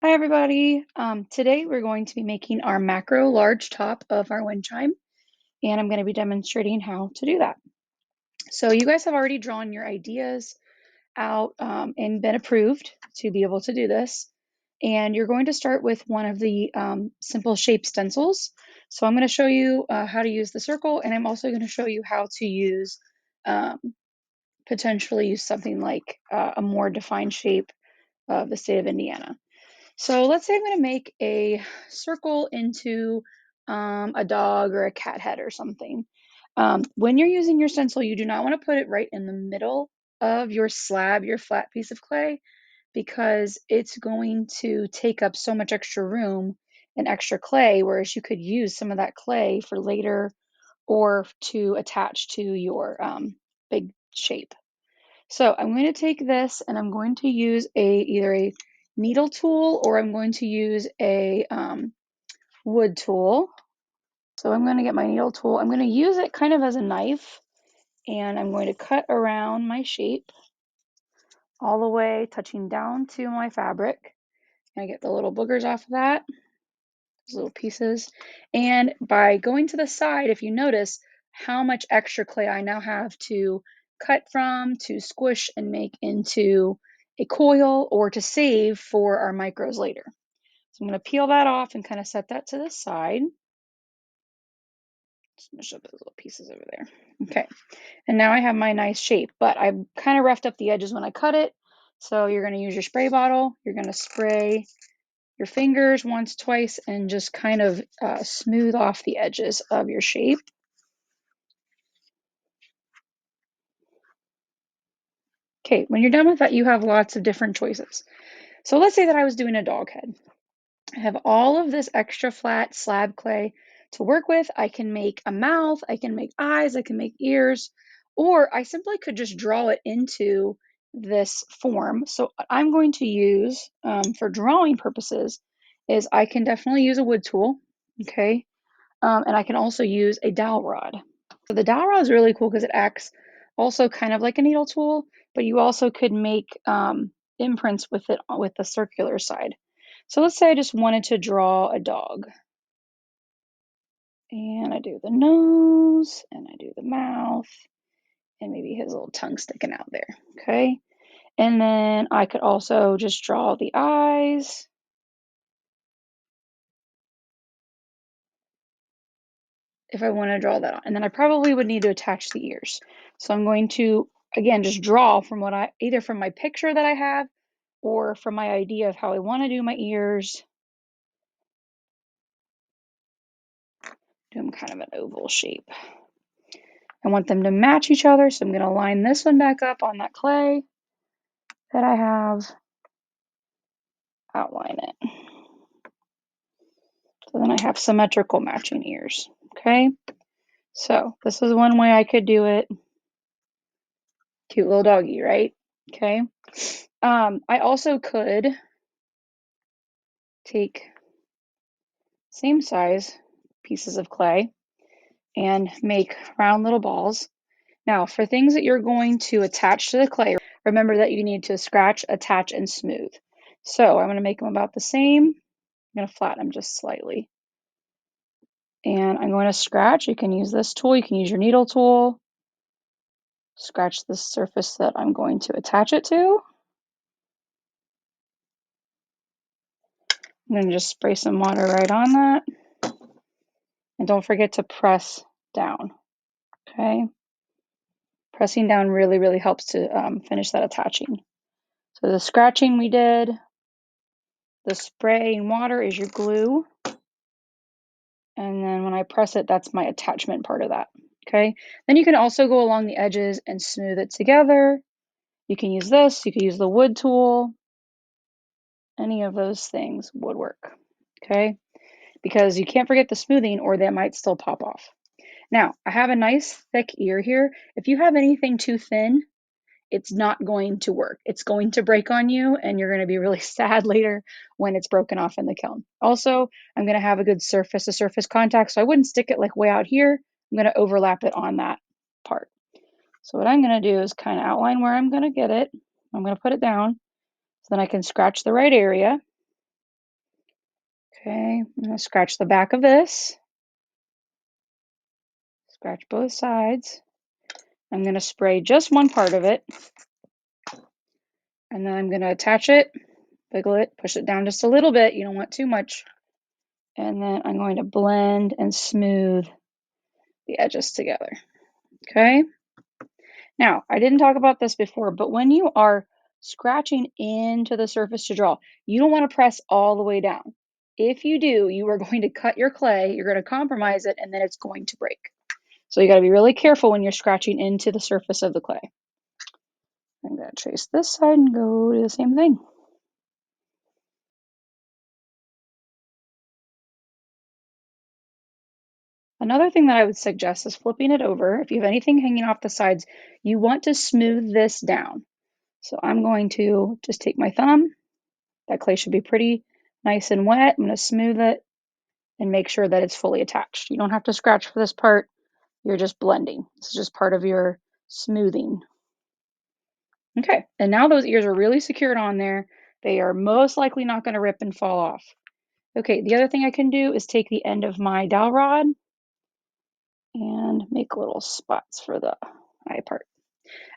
Hi everybody. Today we're going to be making our macro large top of our wind chime, and I'm going to be demonstrating how to do that. So you guys have already drawn your ideas out and been approved to be able to do this. And you're going to start with one of the simple shape stencils. So I'm going to show you how to use the circle, and I'm also going to show you how to use um, potentially use something like a more defined shape of the state of Indiana. So let's say I'm going to make a circle into a dog or a cat head or something. When you're using your stencil, you do not want to put it right in the middle of your slab, your flat piece of clay, because it's going to take up so much extra room and extra clay, whereas you could use some of that clay for later or to attach to your big shape. So I'm going to take this and I'm going to use either a needle tool or I'm going to use a wood tool. So I'm going to get my needle tool. I'm going to use it kind of as a knife, and I'm going to cut around my shape all the way touching down to my fabric. I get the little boogers off of that, those little pieces. And by going to the side, if you notice how much extra clay I now have to cut from, to squish and make into a coil, or to save for our micros later. So I'm going to peel that off and kind of set that to the side. Smush up those little pieces over there. Okay, and now I have my nice shape, but I kind of roughed up the edges when I cut it. So you're going to use your spray bottle. You're going to spray your fingers once, twice, and just kind of smooth off the edges of your shape. Okay, when you're done with that, you have lots of different choices. So let's say that I was doing a dog head. I have all of this extra flat slab clay to work with. I can make a mouth, I can make eyes, I can make ears, or I simply could just draw it into this form. So what I'm going to use for drawing purposes is I can definitely use a wood tool, okay? And I can also use a dowel rod. So the dowel rod is really cool because it acts also kind of like a needle tool, but you also could make imprints with it with the circular side. So let's say I just wanted to draw a dog. And I do the nose, and I do the mouth, and maybe his little tongue sticking out there, okay? And then I could also just draw the eyes. If I want to draw that on. And then I probably would need to attach the ears. So I'm going to, again, just draw from either from my picture that I have or from my idea of how I want to do my ears. Do them kind of an oval shape. I want them to match each other, so I'm going to line this one back up on that clay that I have, outline it. So then I have symmetrical matching ears, okay? So this is one way I could do it. Cute little doggy, right? Okay. I also could take same size pieces of clay and make round little balls. Now, for things that you're going to attach to the clay, remember that you need to scratch, attach, and smooth. So I'm going to make them about the same. I'm going to flatten them just slightly. And I'm going to scratch. You can use this tool. You can use your needle tool. Scratch the surface that I'm going to attach it to. I'm going to just spray some water right on that. And don't forget to press down. Okay. Pressing down really, really helps to finish that attaching. So the scratching we did, the spraying water is your glue. And then when I press it, that's my attachment part of that. Okay. Then you can also go along the edges and smooth it together. You can use this, you can use the wood tool. Any of those things would work. Okay. Because you can't forget the smoothing or that might still pop off. Now, I have a nice thick ear here. If you have anything too thin, it's not going to work. It's going to break on you, and you're going to be really sad later when it's broken off in the kiln. Also, I'm going to have a good surface to surface contact, so I wouldn't stick it like way out here. I'm going to overlap it on that part. So what I'm going to do is kind of outline where I'm going to get it. I'm going to put it down so then I can scratch the right area. Okay, I'm going to scratch the back of this. Scratch both sides. I'm going to spray just one part of it. And then I'm going to attach it, wiggle it, push it down just a little bit. You don't want too much. And then I'm going to blend and smooth the edges together. Okay. Now, I didn't talk about this before, but when you are scratching into the surface to draw, you don't want to press all the way down. If you do, you are going to cut your clay, you're going to compromise it, and then it's going to break. So you got to be really careful when you're scratching into the surface of the clay. I'm going to trace this side and go do the same thing. Another thing that I would suggest is flipping it over. If you have anything hanging off the sides, you want to smooth this down. So I'm going to just take my thumb. That clay should be pretty nice and wet. I'm going to smooth it and make sure that it's fully attached. You don't have to scratch for this part. You're just blending. This is just part of your smoothing. Okay, and now those ears are really secured on there. They are most likely not going to rip and fall off. Okay, the other thing I can do is take the end of my dowel rod and make little spots for the eye part.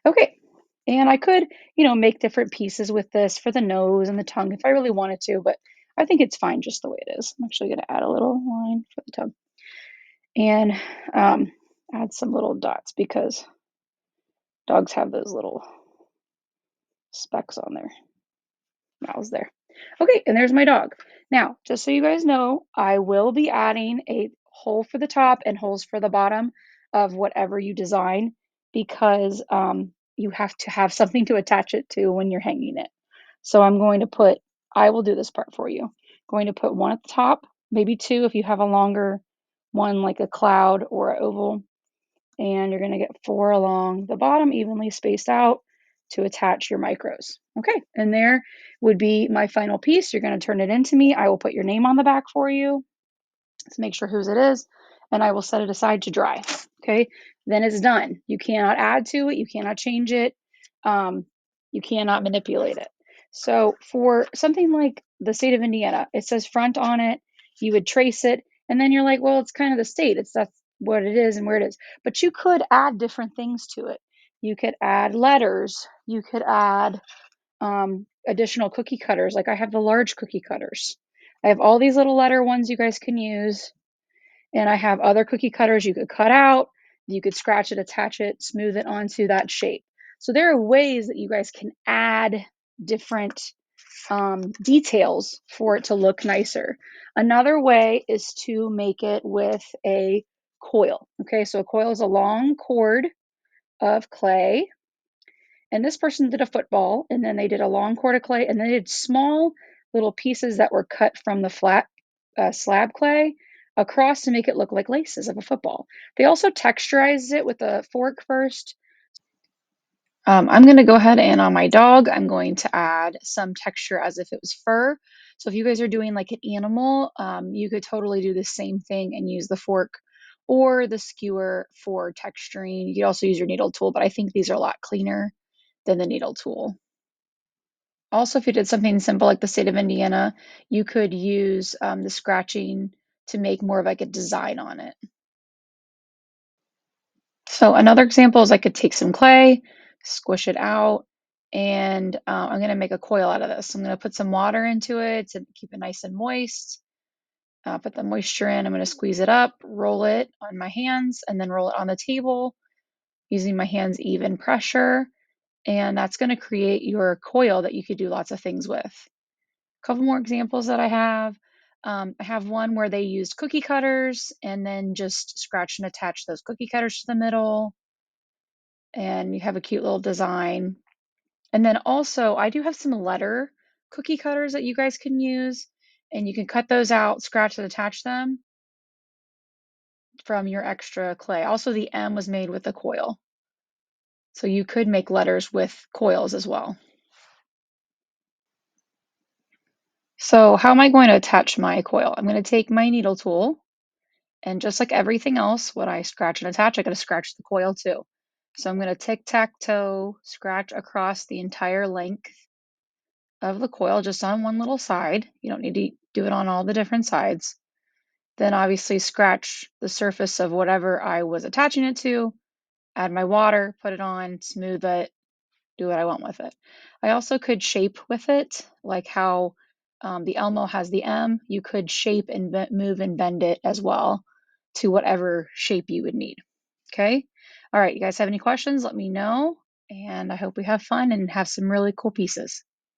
Okay, and I could, make different pieces with this for the nose and the tongue if I really wanted to, but I think it's fine just the way it is. I'm actually going to add a little line for the tongue and add some little dots because dogs have those little specks on their mouths there. Okay, and there's my dog. Now, just so you guys know, I will be adding a hole for the top and holes for the bottom of whatever you design because you have to have something to attach it to when you're hanging it. So I will do this part for you. Going to put one at the top, maybe two if you have a longer one like a cloud or an oval. And you're going to get four along the bottom, evenly spaced out to attach your micros. Okay, and there would be my final piece. You're going to turn it into me. I will put your name on the back for you to make sure whose it is, and I will set it aside to dry. Okay, then it's done. You cannot add to it, you cannot change it, you cannot manipulate it. So for something like the state of Indiana, it says front on it, you would trace it, and then you're like, well, it's kind of the state. That's what it is and where it is. But you could add different things to it. You could add letters. You could add additional cookie cutters. Like I have the large cookie cutters. I have all these little letter ones you guys can use. And I have other cookie cutters you could cut out. You could scratch it, attach it, smooth it onto that shape. So there are ways that you guys can add different details for it to look nicer. Another way is to make it with a coil. Okay, so a coil is a long cord of clay. And this person did a football, and then they did a long cord of clay, and they did small little pieces that were cut from the flat slab clay across to make it look like laces of a football. They also texturized it with a fork first. I'm going to go ahead and on my dog, I'm going to add some texture as if it was fur. So if you guys are doing like an animal, you could totally do the same thing and use the fork or the skewer for texturing. You could also use your needle tool, but I think these are a lot cleaner than the needle tool. Also, if you did something simple like the state of Indiana, you could use the scratching to make more of like a design on it. So another example is I could take some clay, squish it out, and I'm going to make a coil out of this. I'm going to put some water into it to keep it nice and moist. Put the moisture in. I'm going to squeeze it up, roll it on my hands, and then roll it on the table using my hands even pressure. And that's going to create your coil that you could do lots of things with. A couple more examples that I have. I have one where they used cookie cutters and then just scratched and attached those cookie cutters to the middle. And you have a cute little design. And then also, I do have some letter cookie cutters that you guys can use. And you can cut those out, scratch and attach them from your extra clay. Also, the M was made with a coil. So you could make letters with coils as well. So how am I going to attach my coil? I'm going to take my needle tool, and just like everything else, when I scratch and attach, I got to scratch the coil too. So I'm going to tic-tac-toe scratch across the entire length of the coil just on one little side. You don't need to do it on all the different sides. Then obviously scratch the surface of whatever I was attaching it to, add my water, put it on, smooth it, do what I want with it. I also could shape with it, like how the Elmo has the M. You could shape and move and bend it as well to whatever shape you would need. Okay. All right. You guys have any questions? Let me know. And I hope we have fun and have some really cool pieces.